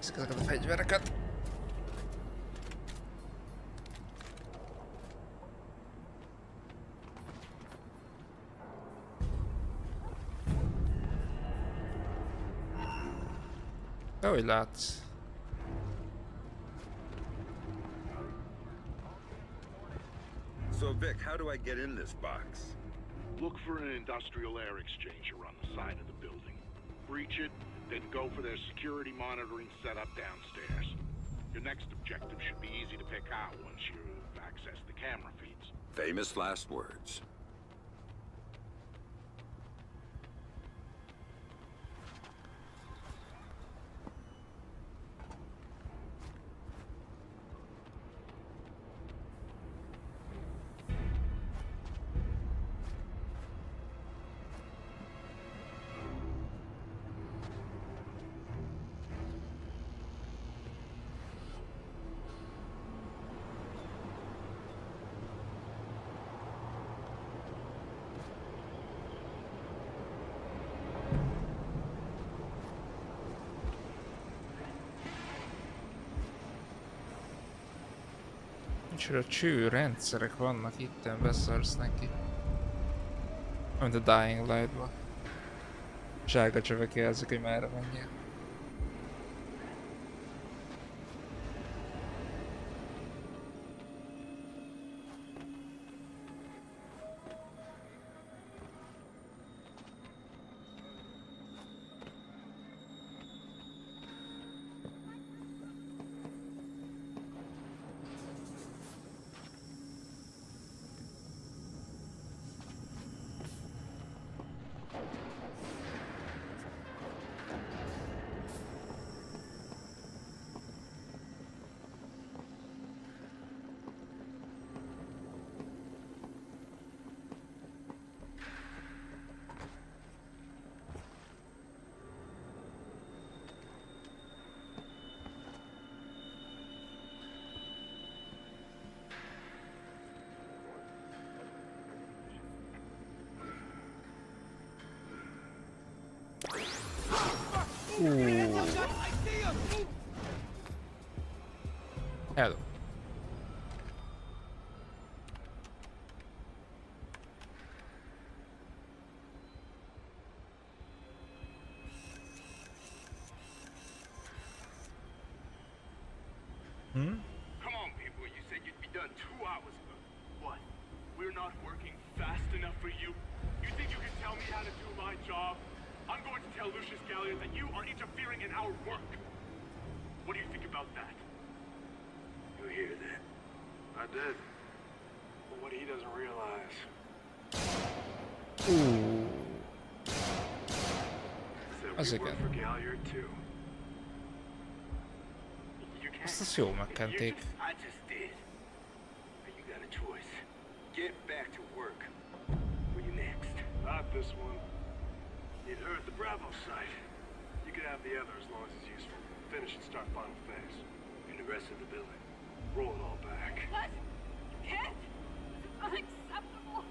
Ezeket a fegyvereket. De hogy látsz? So Vic, how do I get in this box? Look for an industrial air exchanger on the side of the building. Breach it, then go for their security monitoring setup downstairs. Your next objective should be easy to pick out once you've accessed the camera feeds. Famous last words. Micsoda cső rendszerek vannak itten, beszarsz neki. Mint a Dying Light-ban. Sárga csövek jelzik, hogy merre menjél. Hello. Come on, people. You said you'd be done 2 hours ago. What? We're not working fast enough for you? You think you can tell me how to do my job? I'm going to tell Lucius Galliard that you are interfering in our work. What do you think about that? You hear that? I did. But what he doesn't realize... Az igen. For Galliard too. Azt az jó megkenték. I just did. You got a choice. Get back to work. Who you next? Not this one. It hurt the Bravo site. You can have the other as long as it's useful. Finish and start final phase. And the rest of the building. Roll it all back. What? You can't? It's unacceptable.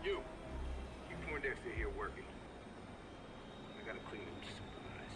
You. Keep Poindexter here working. I gotta clean up some eyes.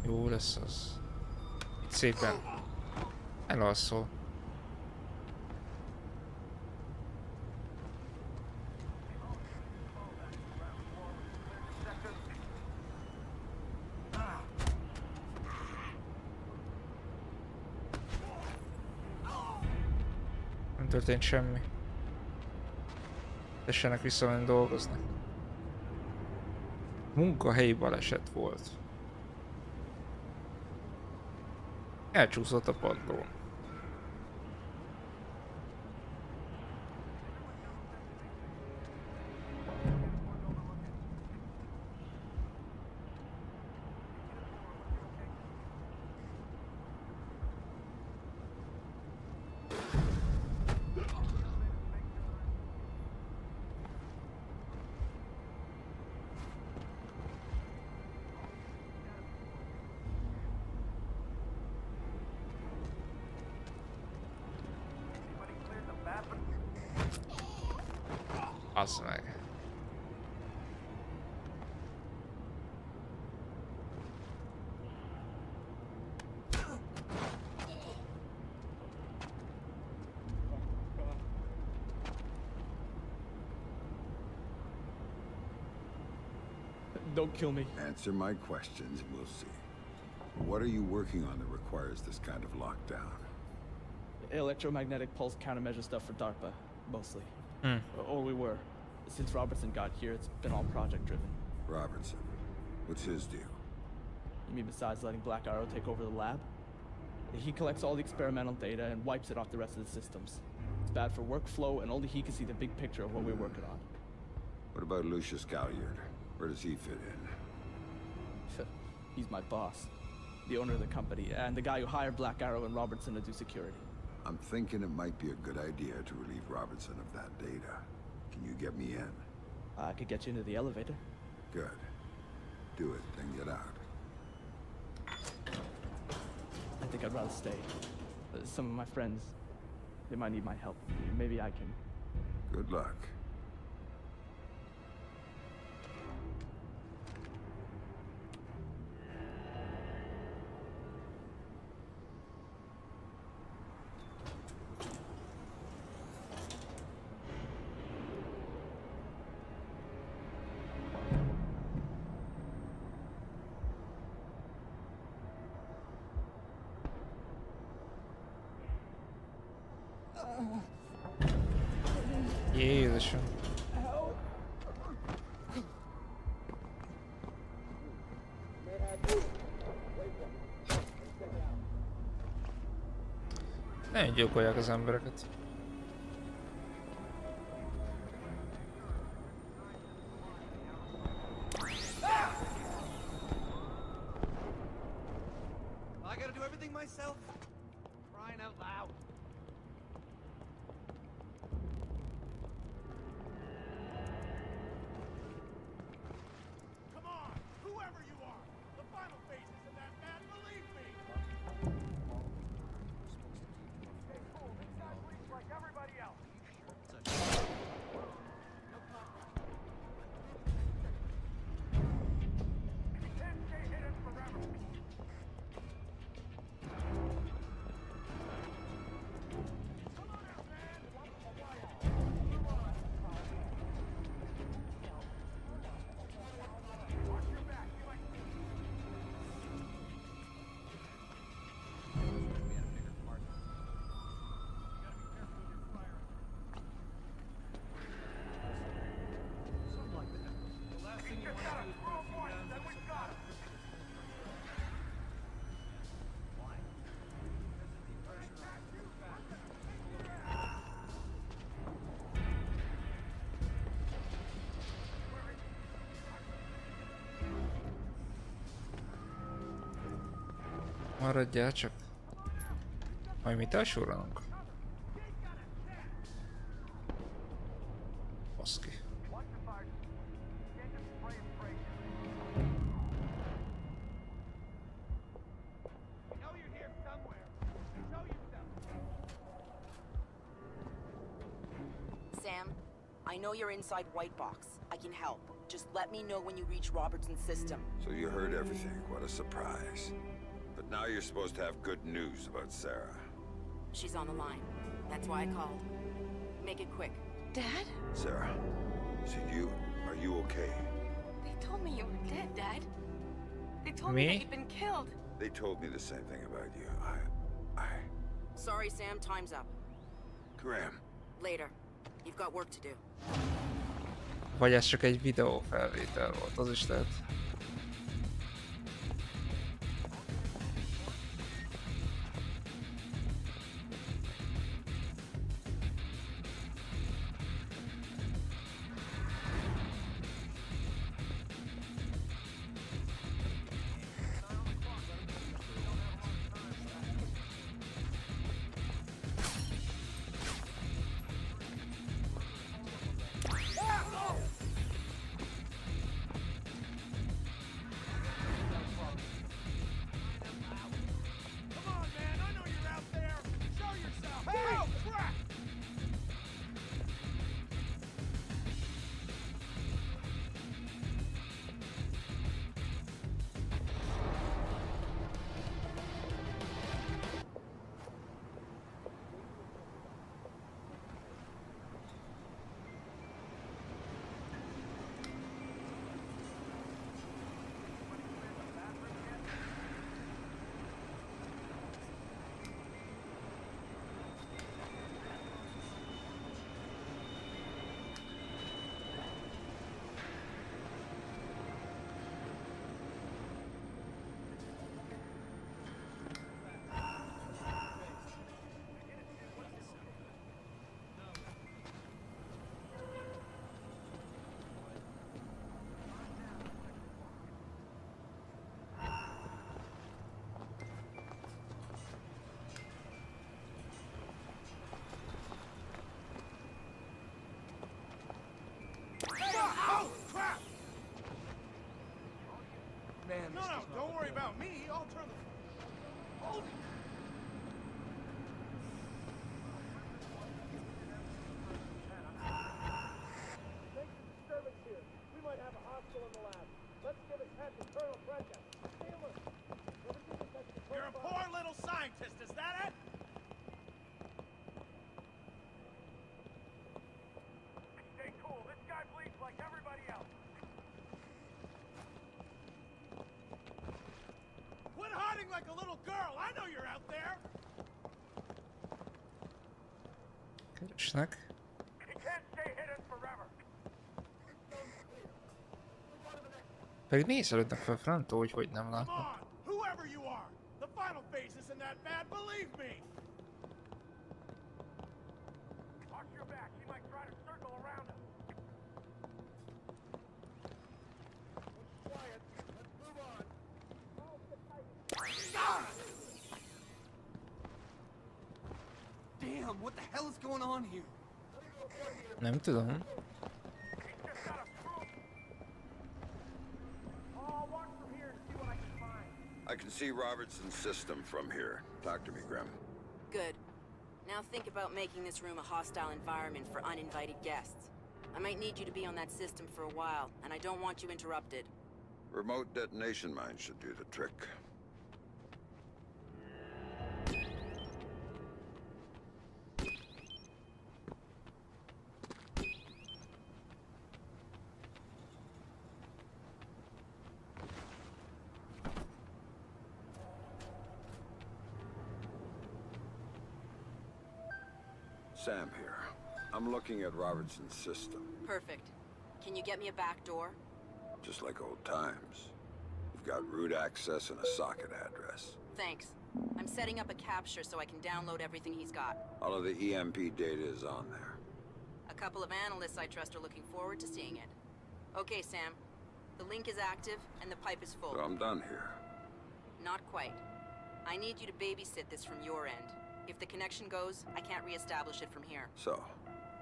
Jó lesz az. Itt szépen elalszol. Nem történt semmi. tessenek visszamenni dolgozni. Munkahelyi baleset volt. Elcsúszott a padlón. Az meg. Don't kill me. Answer my questions and we'll see. What are you working on that requires this kind of lockdown? Electromagnetic pulse countermeasure stuff for DARPA, mostly. Hmm. Or we were. Since Robertson got here, it's been all project driven. Robertson. What's his deal? You mean besides letting Black Arrow take over the lab? He collects all the experimental data and wipes it off the rest of the systems. It's bad for workflow, and only he can see the big picture of what we're working on. What about Lucius Galliard? Where does he fit in? He's my boss, the owner of the company, and the guy who hired Black Arrow and Robertson to do security. I'm thinking it might be a good idea to relieve Robertson of that data. Can you get me in? I could get you into the elevator. Good. Do it, then get out. I think I'd rather stay. Some of my friends, they might need my help. Maybe I can. Good luck. Jézusom. Ne gyilkolják az embereket. I gotta do everything myself? Crying out loud. Come on, whoever you are. The final phase isn't that bad, believe me. Stay cool, exactly like everybody else. You can't stay hidden forever. Maradjál csak. Majd mit elsorolunk? Baszki. Sam, I know you're inside White Box. I can help. Just let me know when you reach Robertson's system. So you heard everything. What a surprise. But now you're supposed to have good news about Sarah. She's on the line. That's why I called. Make it quick. Dad? Sarah, is it you? Are you okay? They told me you were dead, Dad. They told me Me? that you'd been killed. They told me the same thing about you. Sorry, Sam. Time's up. Graham. Later. You've got work to do. Vagy ez csak egy videó felvétel volt, az is lehet. Come on, man. I know you're out there. Show yourself. Hey! Oh, crap! Oh, crap! Man, No, don't worry about me. I'll turn the... Hold it! Thanks for disturbance here. We might have a hostile in the lab. Let's give his head to Colonel Brendan. Stay alert. Everything is at the You're a poor little scientist, is that it? Stay cool. This guy bleeds like everybody else. Quit hiding like a little girl. I know you're out there. Keresnek. You can't stay hidden forever. Pedig nézelődnek fel Frantó, hogy nem Come látnak. on, whoever you are. The final phase isn't that bad, believe me. Watch your back. He might try to circle around us. Quiet. Let's move on. Damn, what the hell is going on here? Nem tudom. I'll watch from here to see what I can find. I can see Robertson's system from here. Talk to me, Grim. Good. Now think about making this room a hostile environment for uninvited guests. I might need you to be on that system for a while, and I don't want you interrupted. Remote detonation mines should do the trick. Sam here. I'm looking at Robertson's system, Perfect. Can you get me a back door? just like old times. You've got root access and a socket address. Thanks. I'm setting up a capture so I can download everything he's got. All of the EMP data is on there. A couple of analysts I trust are looking forward to seeing it. Okay, Sam. The link is active and the pipe is full. So I'm done here. Not quite. I need you to babysit this from your end. If the connection goes, I can't re-establish it from here. So,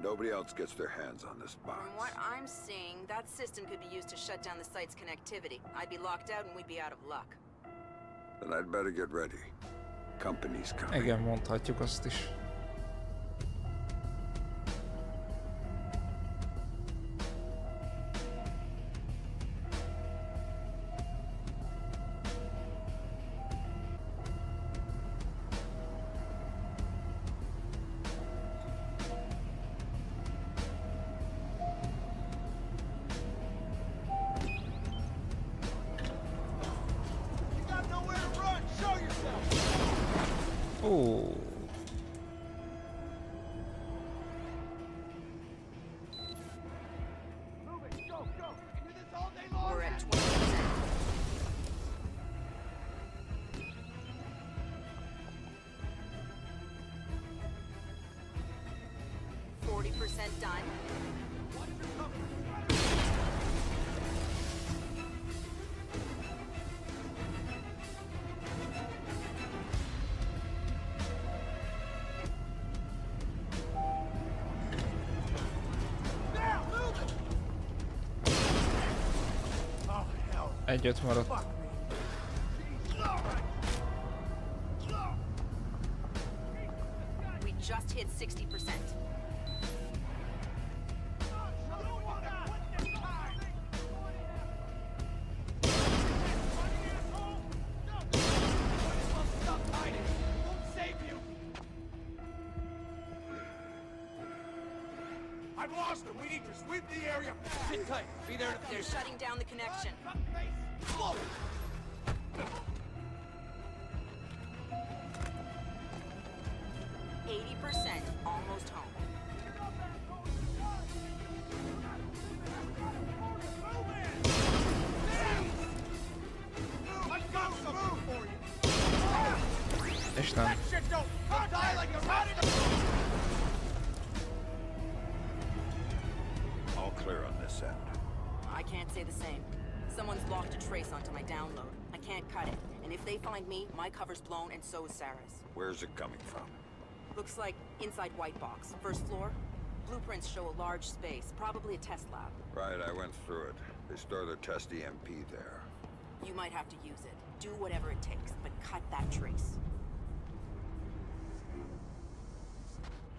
nobody else gets their hands on this box. From what I'm seeing, that system could be used to shut down the site's connectivity. I'd be locked out and we'd be out of luck. Then I'd better get ready. Company's coming. Igen, mondhatjuk azt is. You got nowhere to run. Show yourself. Ó, 50% done. Egyet maradt. We just hit 60%. I've lost them. We need to sweep the area. Sit tight. Be there. They're shutting down the connection. Whoa. 80%, almost home. I've got something for you. És nem. That shit don't die like a rat in a... All clear on this end. I can't say the same. Someone's locked a trace onto my download. I can't cut it. And if they find me, my cover's blown and so is Sarah's. Where's it coming from? Looks like inside White Box, first floor. Blueprints show a large space, probably a test lab. Right, I went through it. They store their test EMP there. You might have to use it. Do whatever it takes, but cut that trace.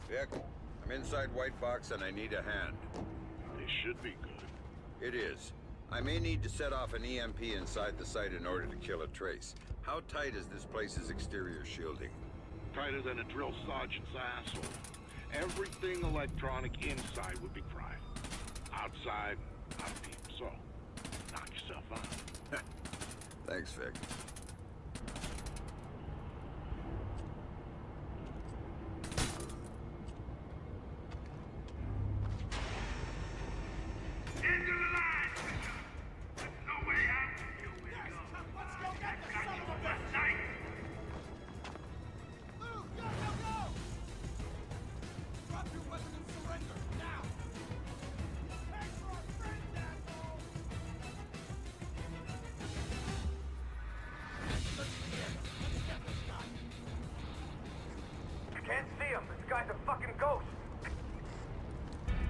Vic, I'm inside White Box and I need a hand. They should be good. It is. I may need to set off an EMP inside the site in order to kill a trace. How tight is this place's exterior shielding? Tighter than a drill sergeant's asshole. Everything electronic inside would be fried. Outside, not deep. So, knock yourself out. Thanks, Vic.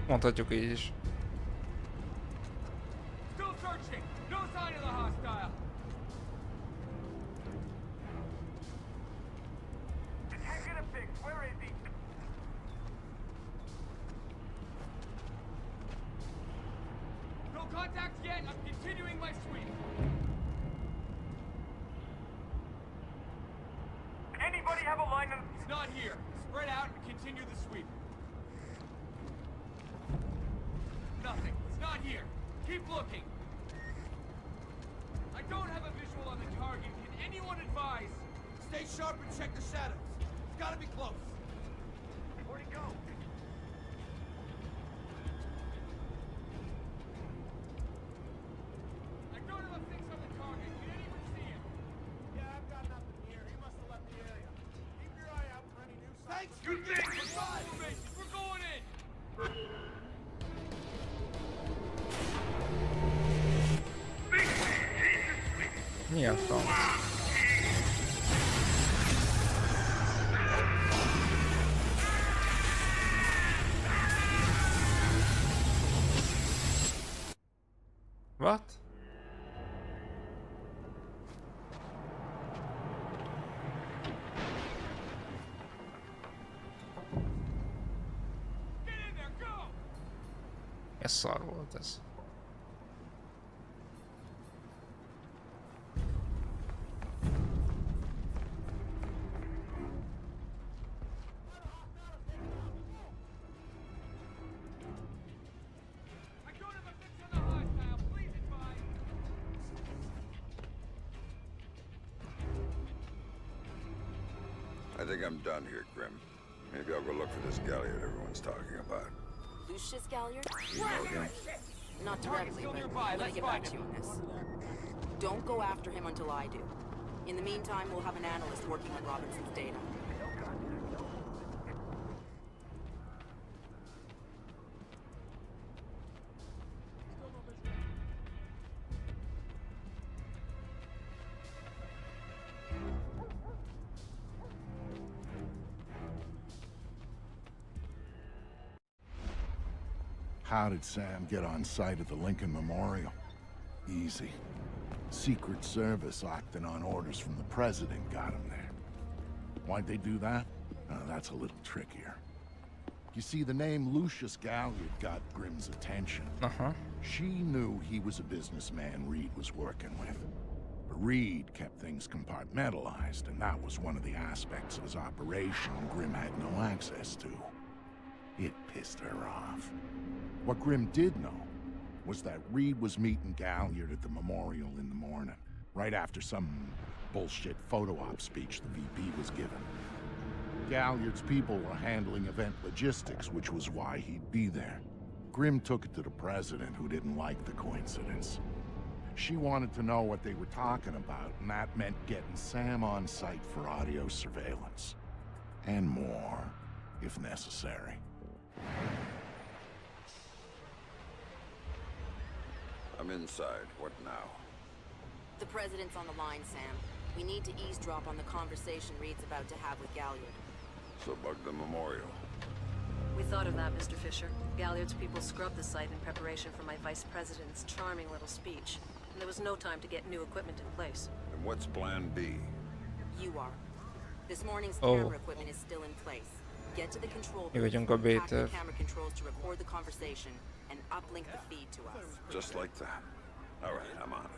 Mondhatjuk így is. Still searching. No sign of the hostile. Detected a fix. Where is he? No contact yet. I'm continuing my sweep. Anybody have a line on? It's not here. Spread out and continue the sweep. Nothing. It's not here. Keep looking. I don't have a visual on the target. Can anyone advise? Stay sharp and check the shadows. It's gotta be close. Where'd he go? I don't have a fix on the target. Can anyone see him? Yeah, I've got nothing here. He must have left the area. Keep your eye out for any new signs. Thanks. Good thing. We're going in. Mi a franc? What? Ez szar volt ez. I think I'm done here, Grim. Maybe I'll go look for this Galliard everyone's talking about. Lucius Galliard? You know him? Not directly, but let me get back to you on this. Don't go after him until I do. In the meantime, we'll have an analyst working on Robinson's data. How did Sam get on site at the Lincoln Memorial? Easy. Secret Service acting on orders from the president got him there. Why'd they do that? That's a little trickier. You see, the name Lucius Galliard got Grimm's attention. She knew he was a businessman Reed was working with. But Reed kept things compartmentalized, and that was one of the aspects of his operation Grimm had no access to. It pissed her off. What Grimm did know was that Reed was meeting Galliard at the memorial in the morning, right after some bullshit photo op speech the VP was giving. Galliard's people were handling event logistics, which was why he'd be there. Grimm took it to the president, who didn't like the coincidence. She wanted to know what they were talking about, and that meant getting Sam on site for audio surveillance. And more, if necessary. I'm inside. What now? The president's on the line, Sam. We need to eavesdrop on the conversation Reed's about to have with Galliard. So bug the memorial. We thought of that, Mr. Fisher. Galliard's people scrubbed the site in preparation for my vice president's charming little speech. And there was no time to get new equipment in place. And what's plan B? You are. This morning's camera equipment is still in place. Get to the control booth, vagyunk a hack the beta. camera controls to record the conversation, and uplink the feed to us. Just like that. All right, I'm on it.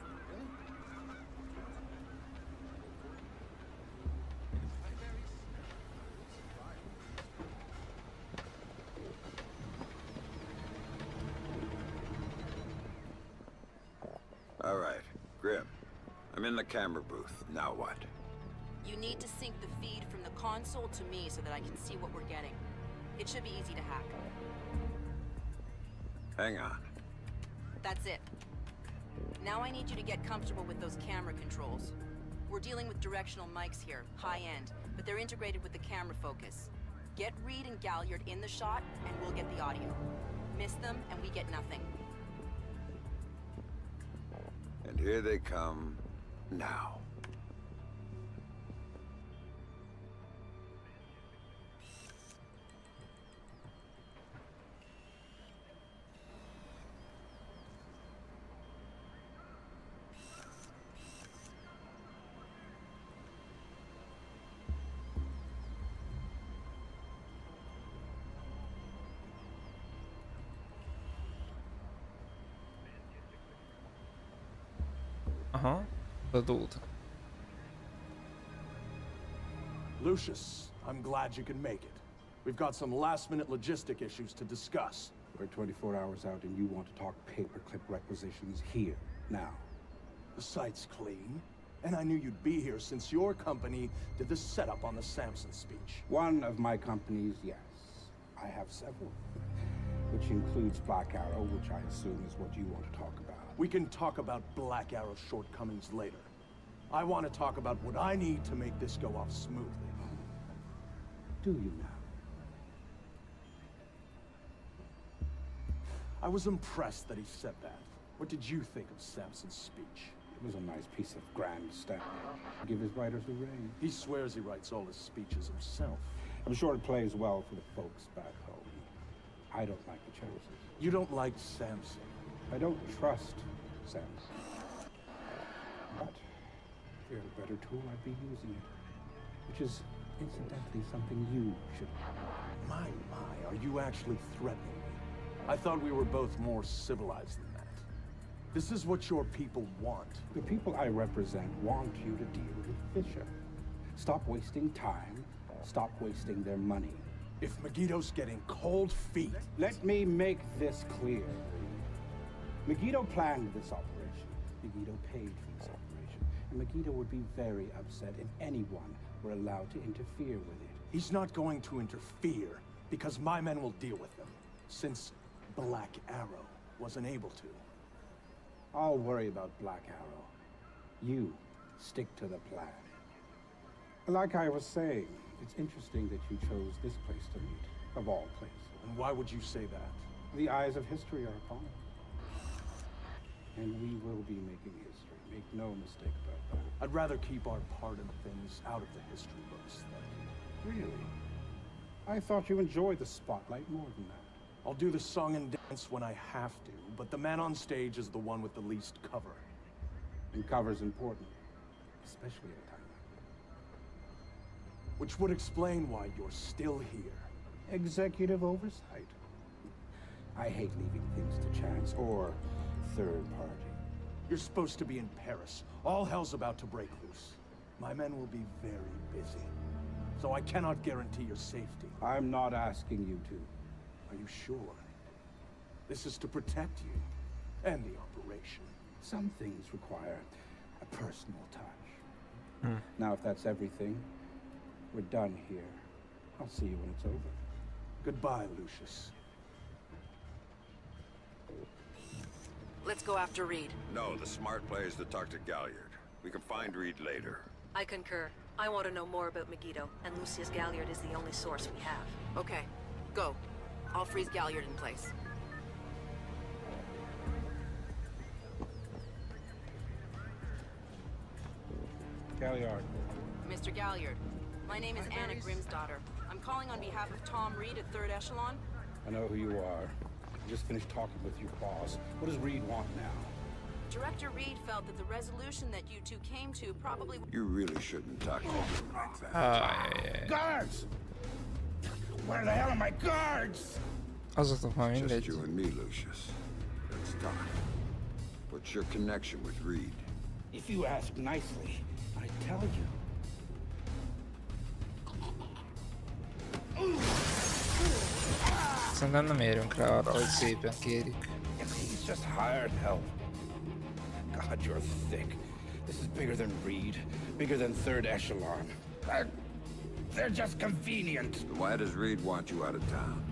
All right, Grimm. I'm in the camera booth. Now what? You need to sync the feed from the console to me so that I can see what we're getting. It should be easy to hack. Hang on. That's it. Now I need you to get comfortable with those camera controls. We're dealing with directional mics here, high-end, but they're integrated with the camera focus. Get Reed and Galliard in the shot, and we'll get the audio. Miss them, and we get nothing. And here they come now. The dude. Lucius, I'm glad you can make it. We've got some last-minute logistic issues to discuss. We're 24 hours out and you want to talk paperclip requisitions here, now. The site's clean, and I knew you'd be here since your company did the setup on the Samson speech. One of my companies, yes. I have several. Which includes Black Arrow, which I assume is what you want to talk about. We can talk about Black Arrow's shortcomings later. I want to talk about what I need to make this go off smoothly. Do you now? I was impressed that he said that. What did you think of Samson's speech? It was a nice piece of grandstanding. Give his writers a raise. He swears he writes all his speeches himself. I'm sure it plays well for the folks back home. I don't like the choices. You don't like Samson. I don't trust Samson. But if we had a better tool, I'd be using it. Which is, incidentally, something you should. My, are you actually threatening me? I thought we were both more civilized than that. This is what your people want. The people I represent want you to deal with Fisher. Stop wasting time. Stop wasting their money. If Megiddo's getting cold feet... Let me make this clear. Megiddo planned this operation. Megiddo paid for this operation. And Megiddo would be very upset if anyone were allowed to interfere with it. He's not going to interfere, because my men will deal with them. Since Black Arrow wasn't able to. I'll worry about Black Arrow. You stick to the plan. Like I was saying, it's interesting that you chose this place to meet, of all places. And why would you say that? The eyes of history are upon us. And we will be making history. Make no mistake about that. I'd rather keep our part of things out of the history books, thank you. Really? I thought you enjoyed the spotlight more than that. I'll do the song and dance when I have to, but the man on stage is the one with the least cover. And cover's important, especially at a time like this. Which would explain why you're still here. Executive oversight. I hate leaving things to chance or third party. You're supposed to be in Paris. All hell's about to break loose. My men will be very busy, so I cannot guarantee your safety. I'm not asking you to. Are you sure? This is to protect you and the operation. Some things require a personal touch. Now, if that's everything, we're done here. I'll see you when it's over. Goodbye, Lucius. Let's go after Reed. No, the smart play is to talk to Galliard. We can find Reed later. I concur. I want to know more about Megiddo, and Lucius Galliard is the only source we have. Okay, go. I'll freeze Galliard in place. Galliard. Mr. Galliard, my name is Anna Grimsdottir. I'm calling on behalf of Tom Reed at 3rd Echelon. I know who you are. I just finished talking with your boss. What does Reed want now? Director Reed felt that the resolution that you two came to probably... You really shouldn't talk to him like that. Guards! Where the hell are my guards? Azoknak már Just mindegy. you and me, Lucius. Let's talk. What's your connection with Reed? If you ask nicely, I tell you. Szerintem nem érünk rá arra, hogy szépen kérjük. He's just hired help. God, you're thick. This is bigger than Reed, bigger than 3rd Echelon. They're just convenient. Why does Reed want you out of town?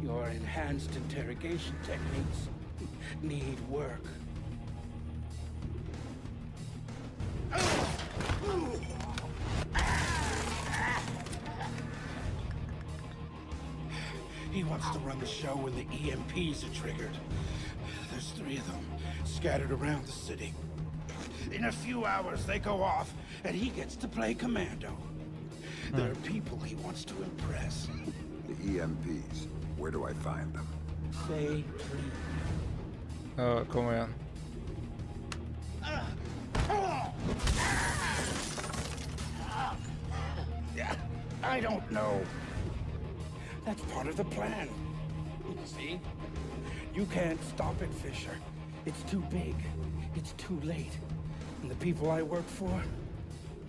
Your enhanced interrogation techniques need work. He wants to run the show when the EMPs are triggered. There's 3 of them scattered around the city. In a few hours, they go off, and he gets to play commando. There are people he wants to impress. The EMPs. Where do I find them? Say Komolyan. I don't know. That's part of the plan. See? You can't stop it, Fisher. It's too big. It's too late. And the people I work for,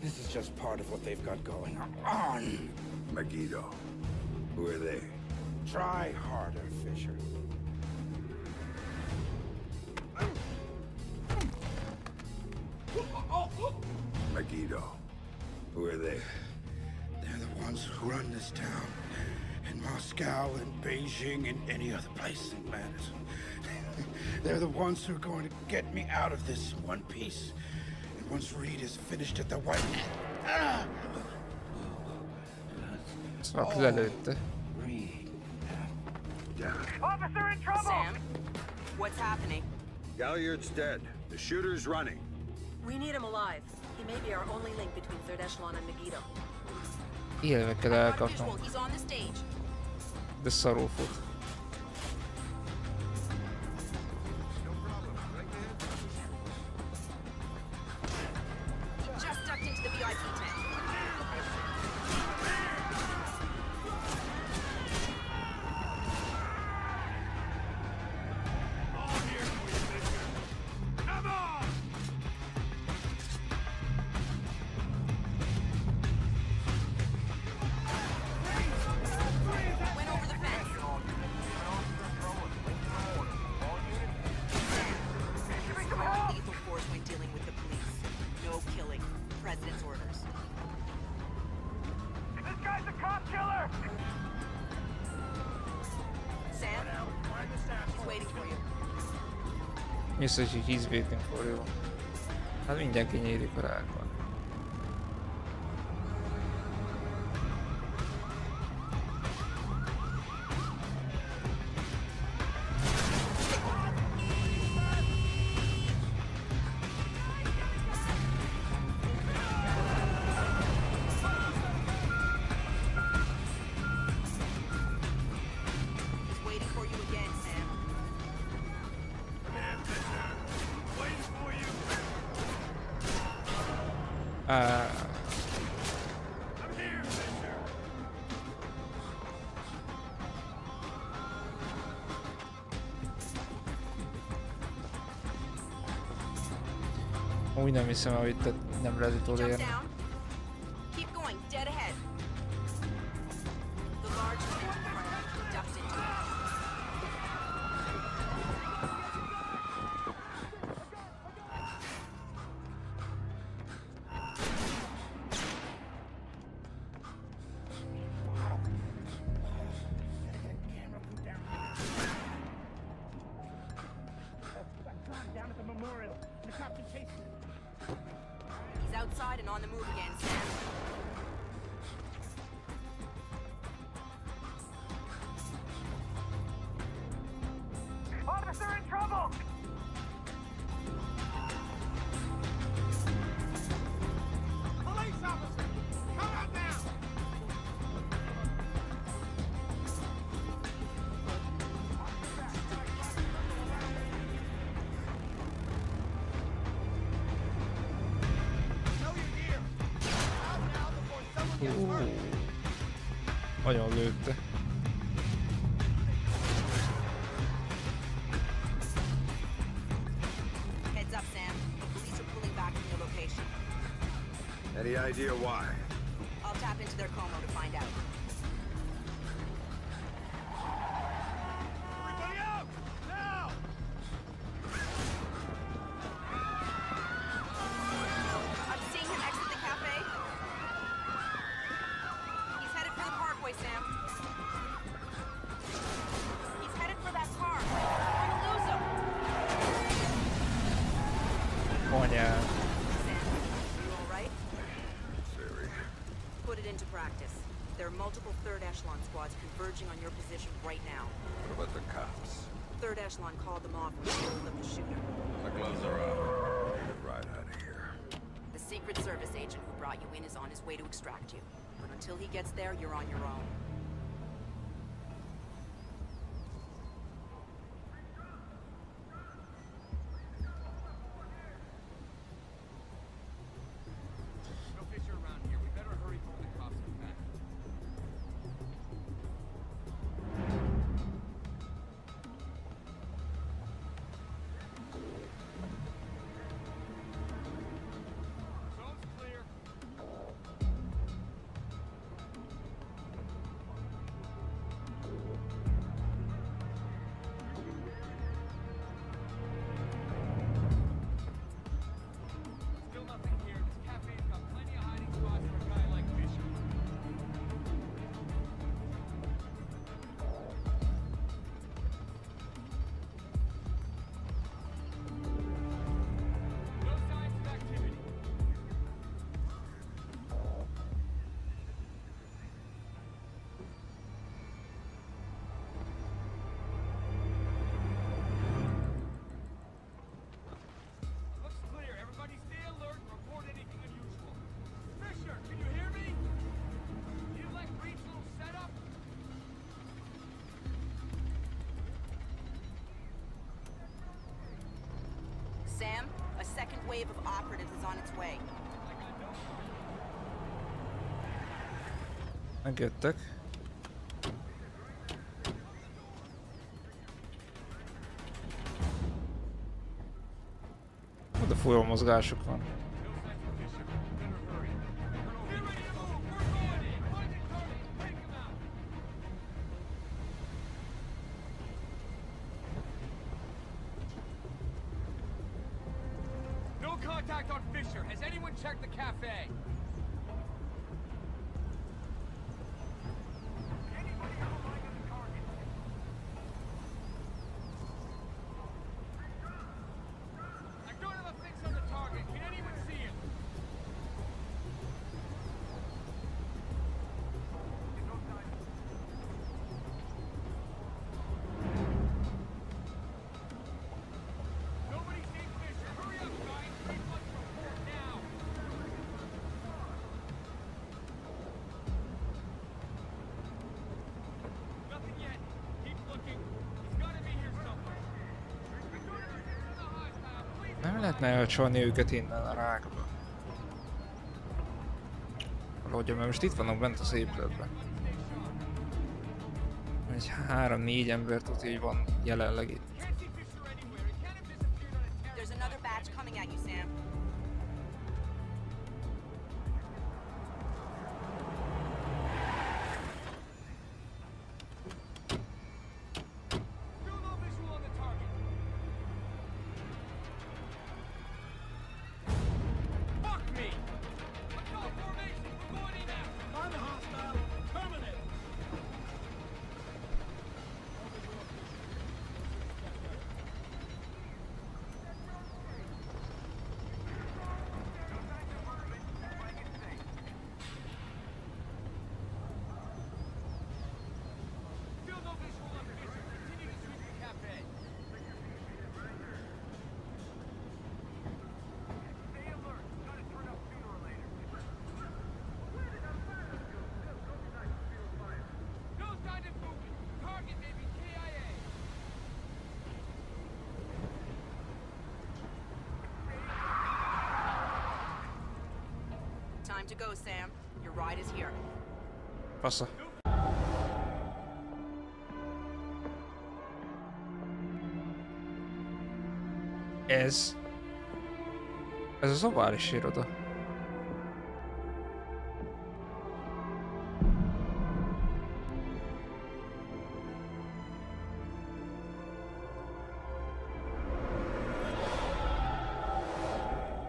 this is just part of what they've got going on. Megiddo. Who are they? Try harder, Fisher. Megiddo. Who are they? They're the ones who run this town. In Moscow and Beijing and any other place that matters. They're the ones who are going to get me out of this in one piece. And once Reed is finished at the White... Szóval lelőtte. Reed. Officer in trouble! Sam, what's happening? Galliard's dead. The shooter's running. We need him alive. He may be our only link between 3rd Echelon and Megiddo. Élve kell Visual, elkapnom. he's on the stage. De szarul fut. Just ducked into the VIP tent. Come on! Went over the fence. Lethal force when dealing with the police. No killing. President's orders. This guy's a cop killer! Sam, he's waiting for you. Biztos, hogy he's waiting for you. Hát mindjárt kinyílik a rákon. Úgy nem hiszem, hogy itt nem lehet Jump utolérni. down. Keep going, dead ahead. The large ducked into it. Down at the memorial. The cops are chasing him. He's outside and on the move again, Sam. Officer in trouble! Police officer! Come out now! Know you're here! Out now before someone gets hurt! Nagyon lőtte. Heads up, Sam. The police are pulling back from your location. Any idea why? I'll tap into their Como to find out. Everybody out! Now! I'm seeing him exit the cafe. He's headed for the parkway, Sam. He's headed for that car. We're gonna lose him. Anyád. Sam, you all right? Siri. Put it into practice. There are multiple third echelon squads converging on your position right now. What about the cops? Third echelon called them off when they rolled up the shooter. My gloves are out. Get right out of here. The Secret Service agent who brought you in is on his way to extract you. But until he gets there, you're on your own. No Fisher around here. We better hurry before the cops come back. Zone's clear. Still nothing here. This cafe's got plenty of hiding spots for a guy like Fisher. No signs of activity. Looks clear. Everybody stay alert and report anything unusual. Fisher, can you hear me? You like Reed's little setup? Sam, a second wave of operatives is on its way. Megjöttek. Oda folyó mozgások van. No signs of Fisher. Better hurry. Get ready to move. We're going in. Find the target. Take him out. No contact on Fisher. Has anyone checked the cafe? Anybody have a line on the target? I don't have a fix on the target. Can anyone see him? Nobody seen Fisher. Hurry up, guys. 3 months report now. Nothing yet. Keep looking. He's gotta be here somewhere. We don't have a fix on the hostile. Please. Nem lehetne elcsalni őket innen a rákba. hogy mert most itt vannak bent az épületben. Egy 3-4 ember tudja, hogy van jelenleg itt. There's another batch coming at you, Sam. Time to go, Sam. Your ride is here. Fasza. Ez az ovális iroda.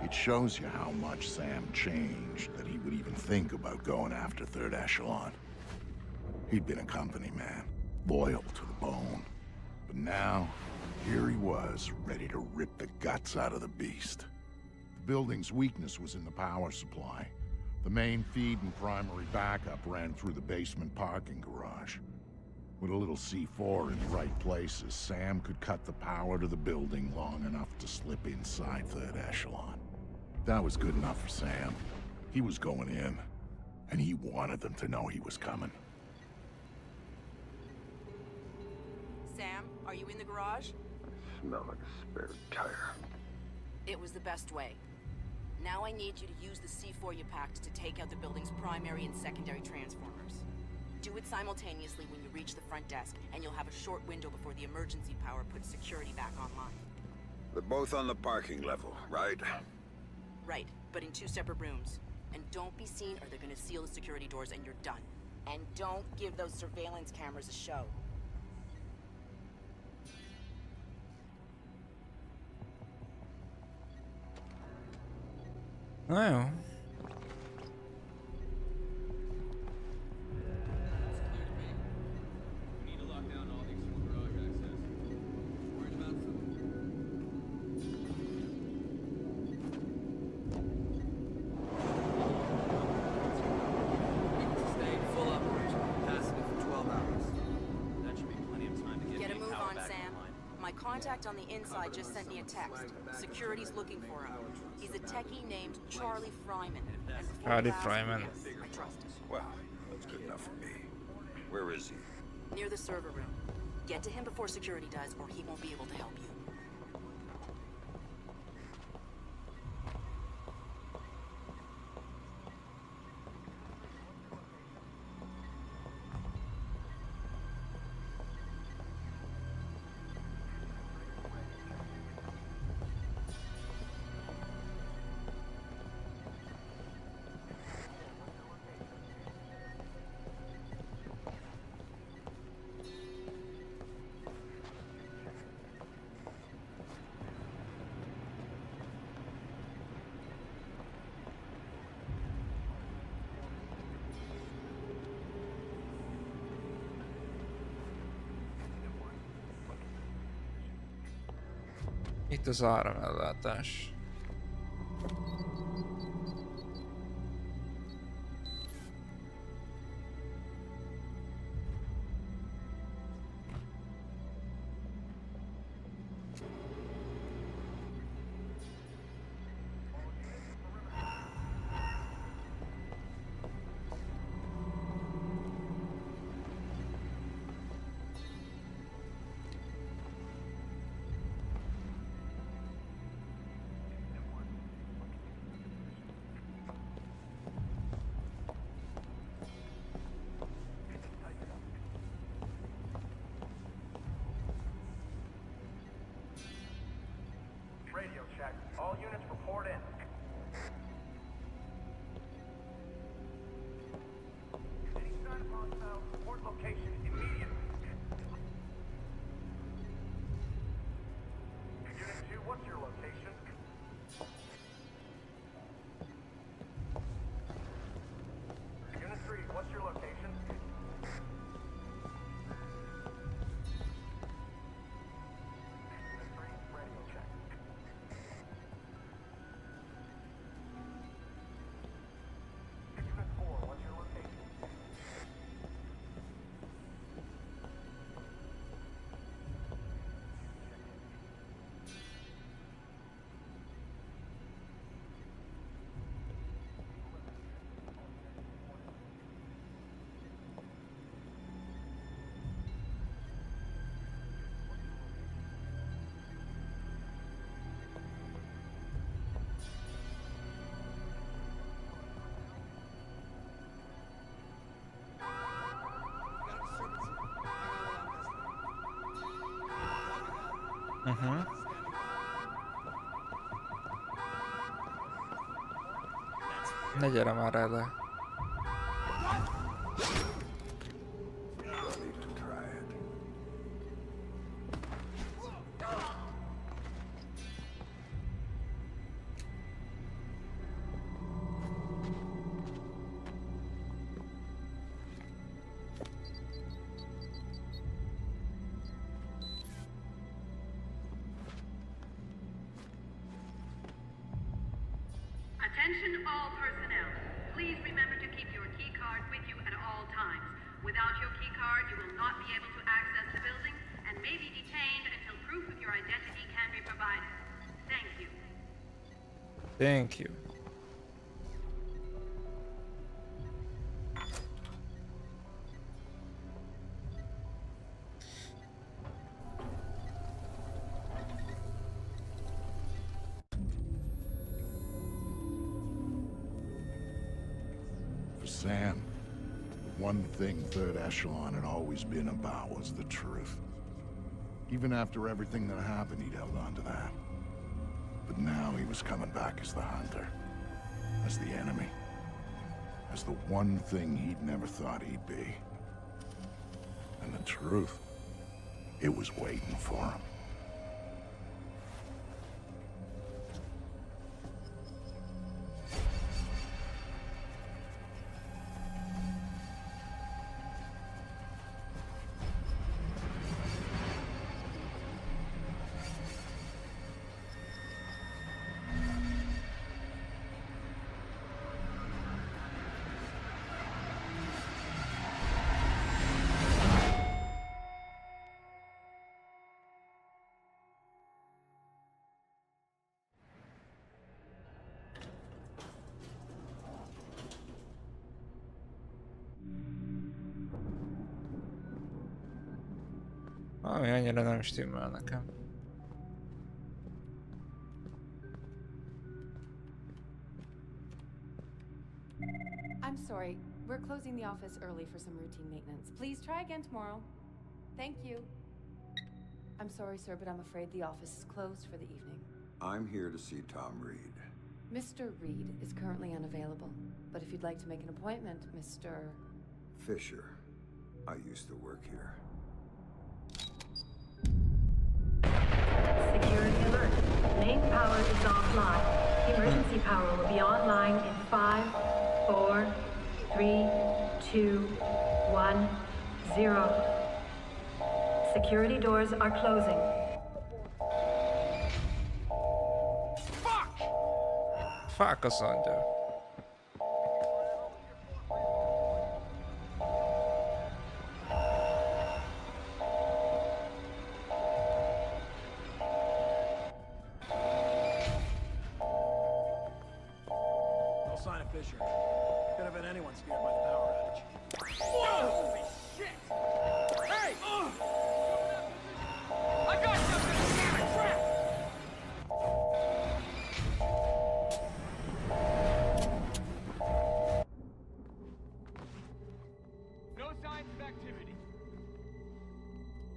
It shows you how much Sam changed that he would even think about going after Third Echelon. He'd been a company man, loyal to the bone. But now, here he was, ready to rip the guts out of the beast. The building's weakness was in the power supply. The main feed and primary backup ran through the basement parking garage. With a little C4 in the right places, Sam could cut the power to the building long enough to slip inside Third Echelon. That was good enough for Sam. He was going in, and he wanted them to know he was coming. Sam, are you in the garage? Smell like a spare tire. It was the best way. Now I need you to use the C4 you packed to take out the building's primary and secondary transformers. Do it simultaneously when you reach the front desk, and you'll have a short window before the emergency power puts security back online. They're both on the parking level, right? Right, but in 2 separate rooms. And don't be seen or they're gonna seal the security doors and you're done. And don't give those surveillance cameras a show. Na jó. Contact on the inside just sent me a text. Security's looking for him. He's a techie named Charlie Fryman. Charlie Fryman. I trust him. Well, that's good enough for me. Where is he? Near the server room. Get to him before security does, or he won't be able to help you. Itt az áramellátás. Ne gyere már erre. Attention all personnel. Please remember to keep your key card with you at all times. Without your key card, you will not be able to access the building and may be detained until proof of your identity can be provided. Thank you. Thank you. Sam, one thing Third Echelon had always been about was the truth. Even after everything that happened, he'd held on to that. But now he was coming back as the hunter, as the enemy, as the one thing he'd never thought he'd be. And the truth, it was waiting for him. Ami annyira nem stimmel nekem. I'm sorry. We're closing the office early for some routine maintenance. Please try again tomorrow. Thank you. I'm sorry, sir, but I'm afraid the office is closed for the evening. I'm here to see Tom Reed. Mr. Reed is currently unavailable, but if you'd like to make an appointment, Mr. Fisher. I used to work here. Security alert. Main power is offline. Emergency power will be online in 5, 4, 3, 2, 1, 0. Security doors are closing. Fuck azt mondja.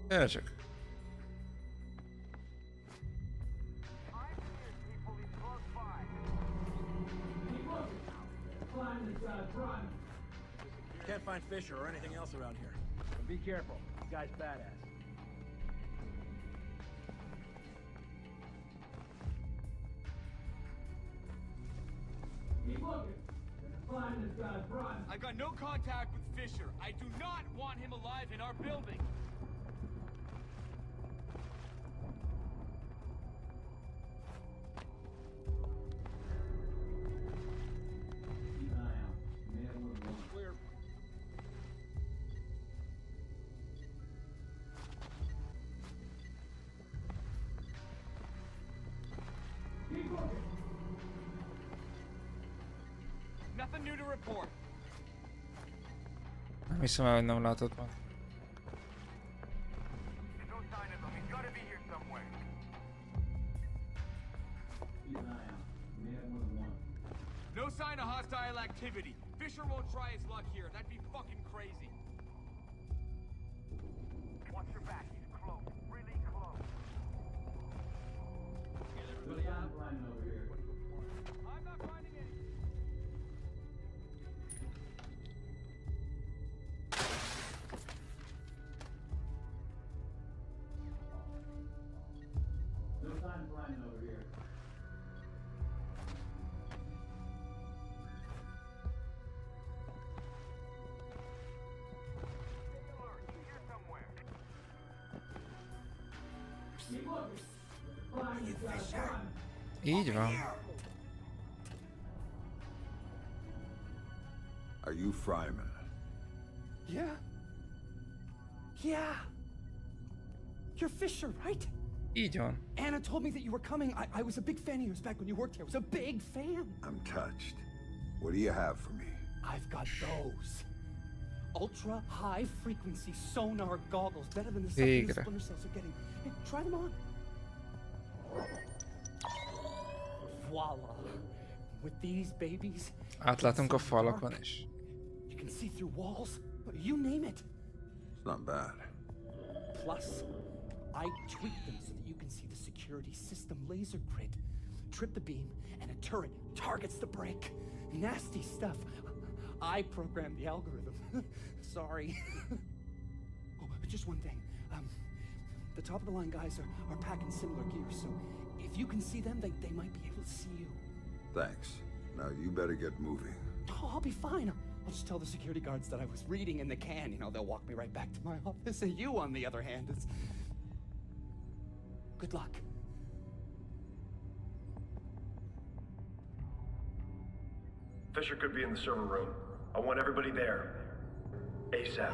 Gyere csak. Can't find Fisher or anything else around here. But be careful. This guy's badass. Keep looking. Find this guy's run. I got no contact with Fisher. I do not want him alive in our building. Nothing new to report. Nem hiszem el, hogy nem látod meg. No sign of him. He's gotta be here somewhere. No sign of hostile activity. Fisher won't try his luck here. That'd be fucking crazy. Watch your back. He's close. Really close. Így van. Are you Fryman? Yeah. Yeah. You're Fisher, right? Így van. Anna told me that you were coming. I was a big fan of yours back when you worked here. I was a big fan. I'm touched. What do you have for me? I've got those. Ultra high frequency sonar goggles. Better than the stuff the Splinter cells are getting. Hey, try them on. Voila. With these babies. Átlátunk a falakon is. You can see through walls. You name it. It's not bad. Plus, I tweak them so that you can see the security system laser grid. Trip the beam, and a turret targets the break. Nasty stuff. I programmed the algorithm. Sorry. Oh, just one thing. The top-of-the-line guys are packing similar gear, so if you can see them, they might be able to see you. Thanks. Now you better get moving. Oh, I'll be fine. I'll just tell the security guards that I was reading in the can. You know, they'll walk me right back to my office. And you, on the other hand, is... Good luck. Fisher could be in the server room. I want everybody there. ASAP.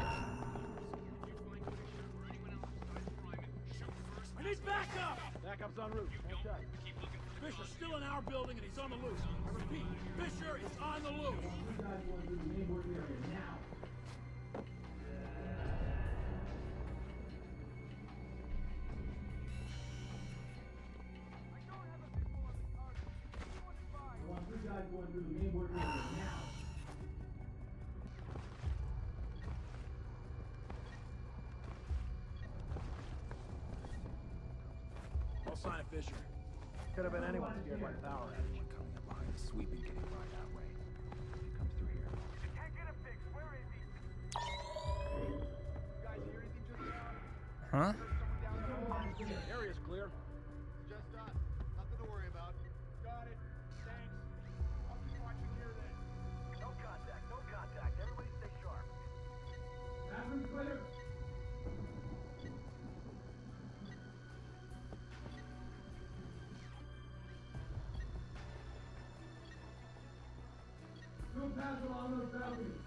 I need backup! Backup's en route. Hang tight. Fisher's still in our building and he's on the loose. I repeat, Fisher is on the loose. No sign of Fisher. Could have been anyone scared by the power outage. Coming up behind the sweep and getting right that way. He comes through here. You can't get him fixed. Where is he? You guys hear anything to the sound? Huh? Area's clear. Just us. Nothing to worry about. Got it. Thanks. I'll keep watching here then. No contact. No contact. Everybody stay sharp. Bathroom clear. Pass along those balconies.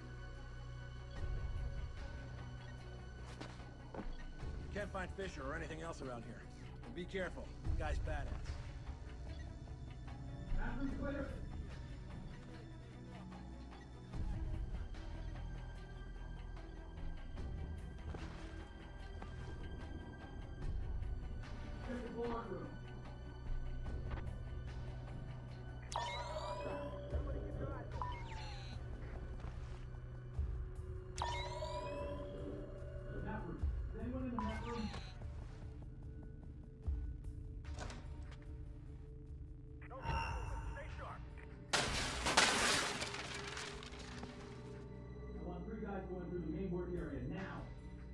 Can't find Fisher or anything else around here. Be careful. The guy's badass. Bathroom clear. Check the board room.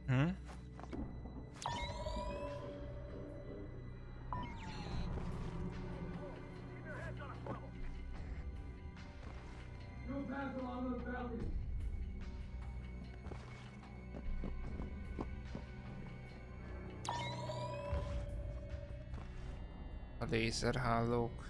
Hmm? A lézerhálók.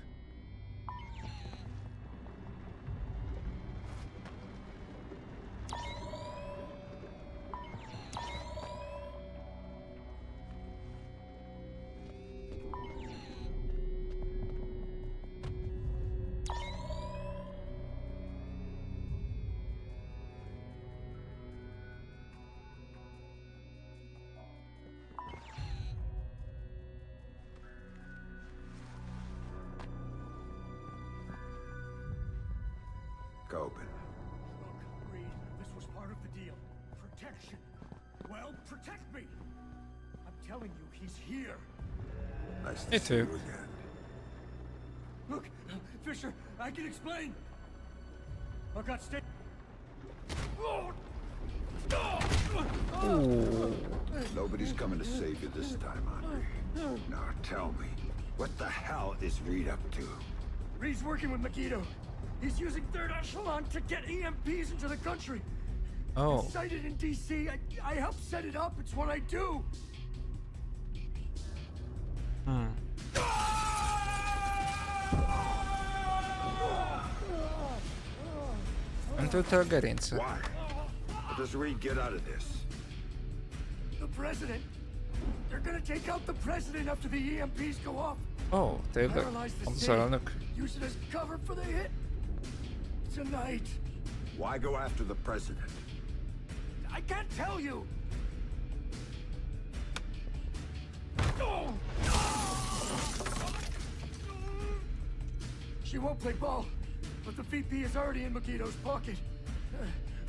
Open. Look, Reed, this was part of the deal. Protection. Well, protect me. I'm telling you, he's here. Nice to see you again. Look, Fisher, I can explain. I got stay. Nobody's coming to save you this time, Andre. Now tell me, what the hell is Reed up to? Reed's working with Megiddo. He's using Third Echelon to get EMPs into the country. Oh. It's sited in DC. I help set it up. It's what I do. Nem tudta a gerincet. Why? What does Reed get out of this? The president! They're gonna take out the president after the EMPs go off! Ó, tényleg? Paralyze the Az city. elnök. Use it as cover for the hit! Tonight! Why go after the president? I can't tell you! She won't play ball, but the VP is already in Megiddo's pocket.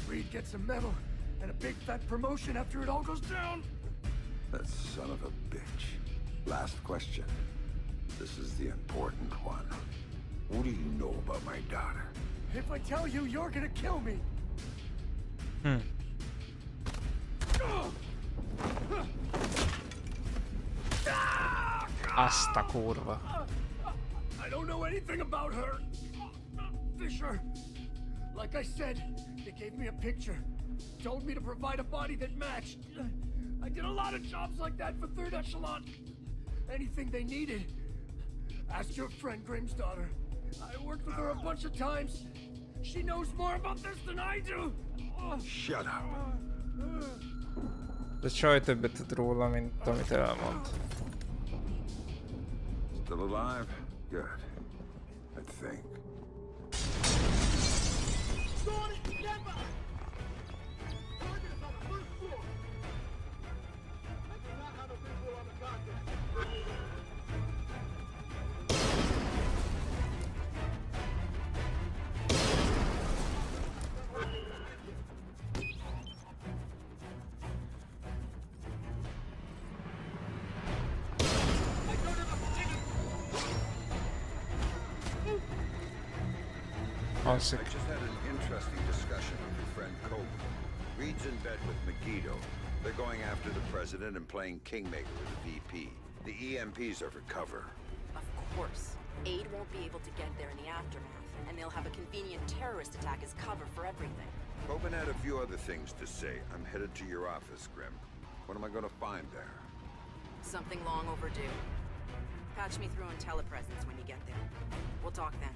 Reed gets a medal and a big fat promotion after it all goes down. That son of a bitch. Last question. This is the important one. What do you know about my daughter? If I tell you, you're gonna kill me. Azt a kurva. I don't know anything about her. Fisher. Like I said, they gave me a picture. Told me to provide a body that matched. I did a lot of jobs like that for Third Echelon. Anything they needed. Ask your friend Grimm's daughter. I worked with her a bunch of times. She knows more about this than I do. Shut up. De csaj többet tud róla, mint amit elmond. Still alive? Good. I think. I just had an interesting discussion with your friend Cope. Reed's in bed with Megiddo. They're going after the president and playing Kingmaker with the VP. The EMPs are for cover. Of course. Aid won't be able to get there in the aftermath, and they'll have a convenient terrorist attack as cover for everything. Coben had a few other things to say. I'm headed to your office, Grim. What am I going to find there? Something long overdue. Patch me through on telepresence when you get there. We'll talk then.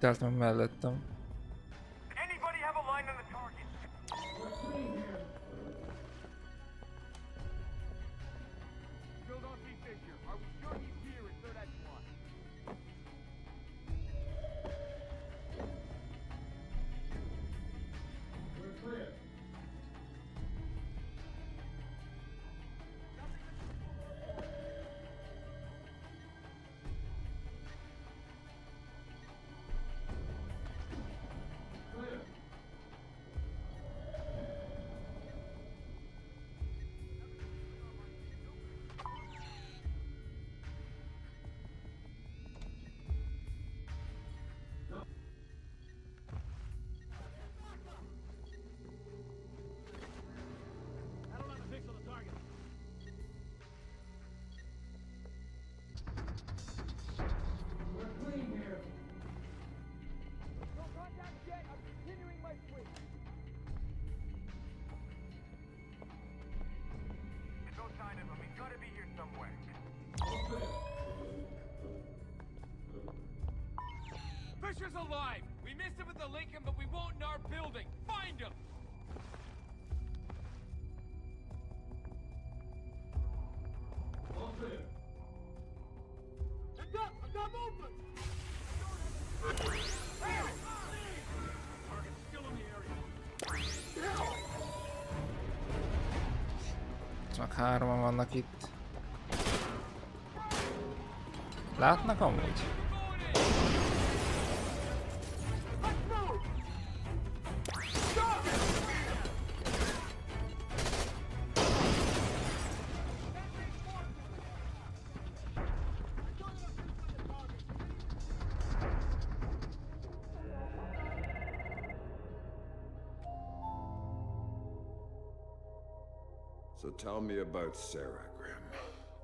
Telt meg mellettem. Anybody have a line on the target? Still don't see Fisher. Are we sure he's here in Third Echelon? We're clear. Fisher's alive! We missed him at the Lincoln, but we won't in our building! Find him! All clear. Heads up! I got movement! Target's still in the area. Csak hárman vannak itt. Látnak amúgy? So tell me about Sarah, Grim.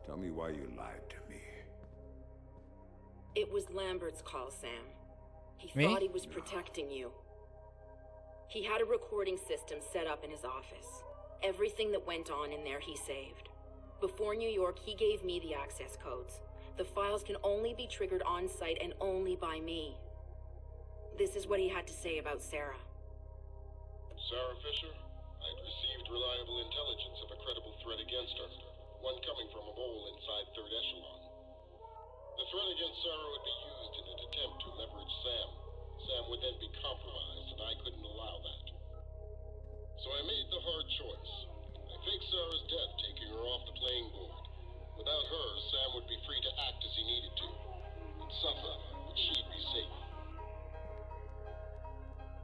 Tell me why you lied to me. It was Lambert's call, Sam. He Me? thought he was protecting you. He had a recording system set up in his office. Everything that went on in there he saved. Before New York, he gave me the access codes. The files can only be triggered on-site and only by me. This is what he had to say about Sarah. Sarah Fisher, I'd received reliable intelligence of a credible threat against her, one coming from a mole inside Third Echelon. The threat against Sarah would be used in an attempt to leverage Sam. Sam would then be compromised, and I couldn't allow that. So I made the hard choice. I faked Sarah's death, taking her off the playing board. Without her, Sam would be free to act as he needed to. And suffer, but she'd be safe.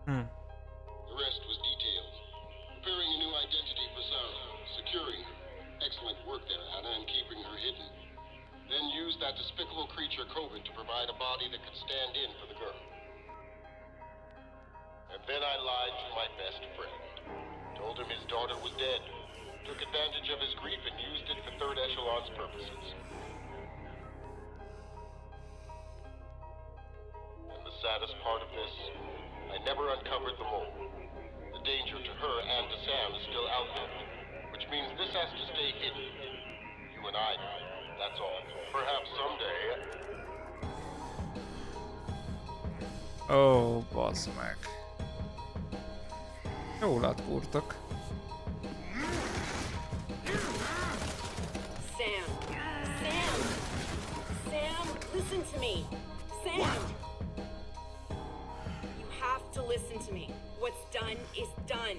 The rest was detailed. Preparing a new identity for Sarah, securing her. Excellent work there, Anna, in keeping her hidden. Then used that despicable creature COVID to provide a body that could stand in for the girl. And then I lied to my best friend. Told him his daughter was dead. Took advantage of his grief and used it for Third Echelon's purposes. And the saddest part of this, I never uncovered the mole. The danger to her and to Sam is still out there, which means this has to stay hidden. You and I know, that's all. Perhaps someday... Ó, bassz meg. Jól átkúrtak. Sam! Sam! Sam, listen to me! Sam! You have to listen to me. What's done is done.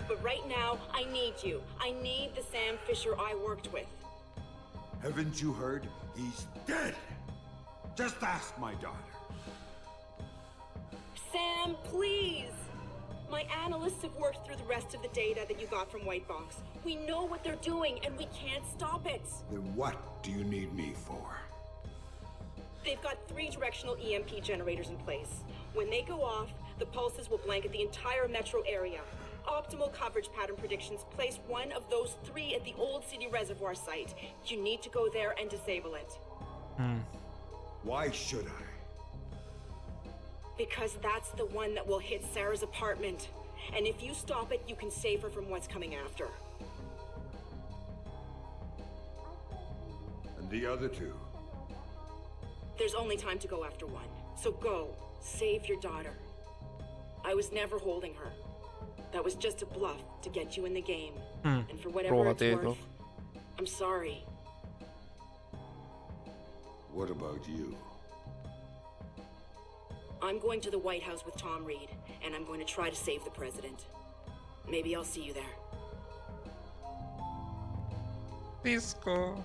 But right now, I need you. I need the Sam Fisher I worked with. Haven't you heard? He's dead. Just ask my daughter. Sam, please! My analysts have worked through the rest of the data that you got from White Box. We know what they're doing, and we can't stop it. Then what do you need me for? They've got 3 directional EMP generators in place. When they go off, the pulses will blanket the entire metro area. Optimal coverage pattern predictions place one of those 3 at the Old City Reservoir site. You need to go there and disable it. Why should I? Because that's the one that will hit Sarah's apartment. And if you stop it, you can save her from what's coming after. And the other 2? There's only time to go after one. So go, save your daughter. I was never holding her. That was just a bluff to get you in the game. And for whatever it's worth, I'm sorry. What about you? I'm going to the White House with Tom Reed, and I'm going to try to save the president. Maybe I'll see you there. Disco.